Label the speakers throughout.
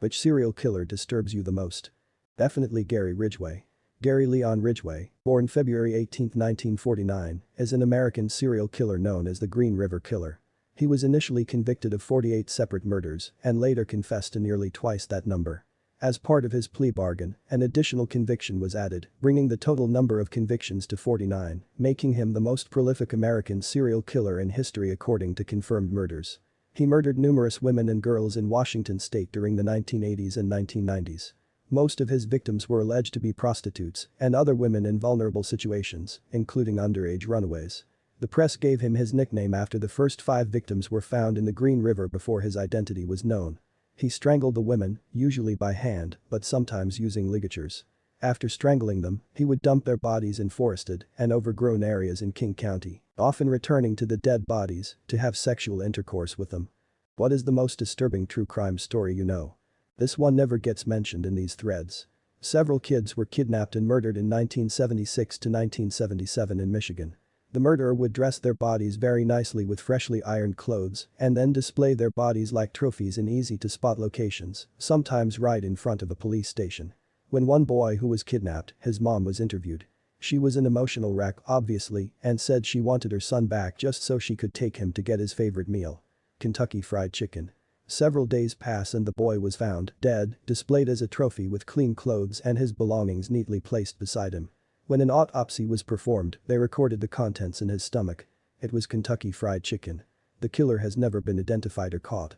Speaker 1: Which serial killer disturbs you the most? Definitely Gary Ridgway. Gary Leon Ridgway, born February 18, 1949, is an American serial killer known as the Green River Killer. He was initially convicted of 48 separate murders and later confessed to nearly twice that number. As part of his plea bargain, an additional conviction was added, bringing the total number of convictions to 49, making him the most prolific American serial killer in history according to confirmed murders. He murdered numerous women and girls in Washington state during the 1980s and 1990s. Most of his victims were alleged to be prostitutes and other women in vulnerable situations, including underage runaways. The press gave him his nickname after the first 5 victims were found in the Green River before his identity was known. He strangled the women, usually by hand, but sometimes using ligatures. After strangling them, he would dump their bodies in forested and overgrown areas in King County, often returning to the dead bodies to have sexual intercourse with them. What is the most disturbing true crime story you know? This one never gets mentioned in these threads. Several kids were kidnapped and murdered in 1976 to 1977 in Michigan. The murderer would dress their bodies very nicely with freshly ironed clothes and then display their bodies like trophies in easy-to-spot locations, sometimes right in front of a police station. When one boy who was kidnapped, his mom was interviewed. She was an emotional wreck, obviously, and said she wanted her son back just so she could take him to get his favorite meal. Kentucky Fried Chicken. Several days pass and the boy was found, dead, displayed as a trophy with clean clothes and his belongings neatly placed beside him. When an autopsy was performed, they recorded the contents in his stomach. It was Kentucky Fried Chicken. The killer has never been identified or caught.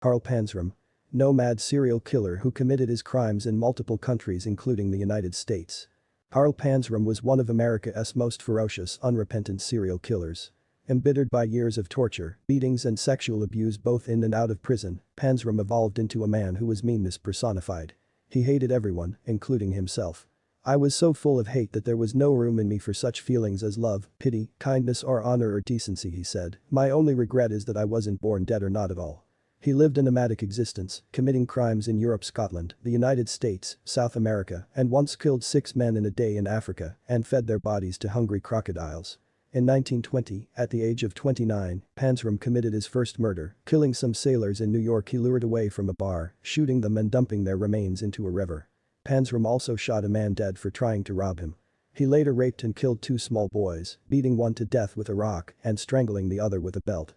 Speaker 1: Karl Panzram. Nomad serial killer who committed his crimes in multiple countries including the United States. Karl Panzram was one of America's most ferocious, unrepentant serial killers. Embittered by years of torture, beatings and sexual abuse both in and out of prison, Panzram evolved into a man who was meanness personified. He hated everyone, including himself. I was so full of hate that there was no room in me for such feelings as love, pity, kindness or honor or decency, he said. My only regret is that I wasn't born dead or not at all. He lived a nomadic existence, committing crimes in Europe, Scotland, the United States, South America, and once killed 6 men in a day in Africa and fed their bodies to hungry crocodiles. In 1920, at the age of 29, Panzram committed his first murder, killing some sailors in New York he lured away from a bar, shooting them and dumping their remains into a river. Panzram also shot a man dead for trying to rob him. He later raped and killed 2 small boys, beating one to death with a rock and strangling the other with a belt.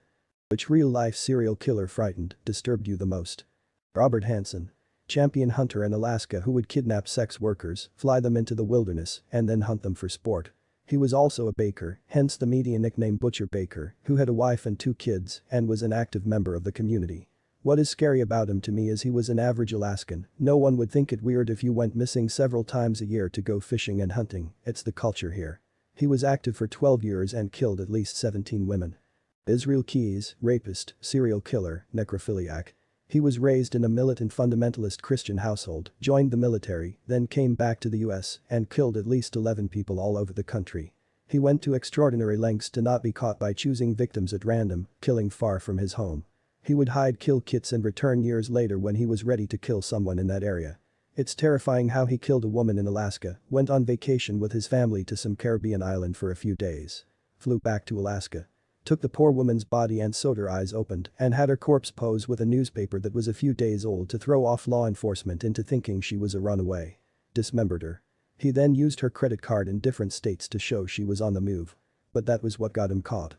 Speaker 1: Which real-life serial killer frightened, disturbed you the most? Robert Hansen. Champion hunter in Alaska who would kidnap sex workers, fly them into the wilderness, and then hunt them for sport. He was also a baker, hence the media nickname Butcher Baker, who had a wife and 2 kids and was an active member of the community. What is scary about him to me is he was an average Alaskan. No one would think it weird if you went missing several times a year to go fishing and hunting, it's the culture here. He was active for 12 years and killed at least 17 women. Israel Keyes, rapist, serial killer, necrophiliac. He was raised in a militant fundamentalist Christian household, joined the military, then came back to the US and killed at least 11 people all over the country. He went to extraordinary lengths to not be caught by choosing victims at random, killing far from his home. He would hide kill kits and return years later when he was ready to kill someone in that area. It's terrifying how he killed a woman in Alaska, went on vacation with his family to some Caribbean island for a few days. Flew back to Alaska. Took the poor woman's body and sewed her eyes opened and had her corpse pose with a newspaper that was a few days old to throw off law enforcement into thinking she was a runaway. Dismembered her. He then used her credit card in different states to show she was on the move. But that was what got him caught.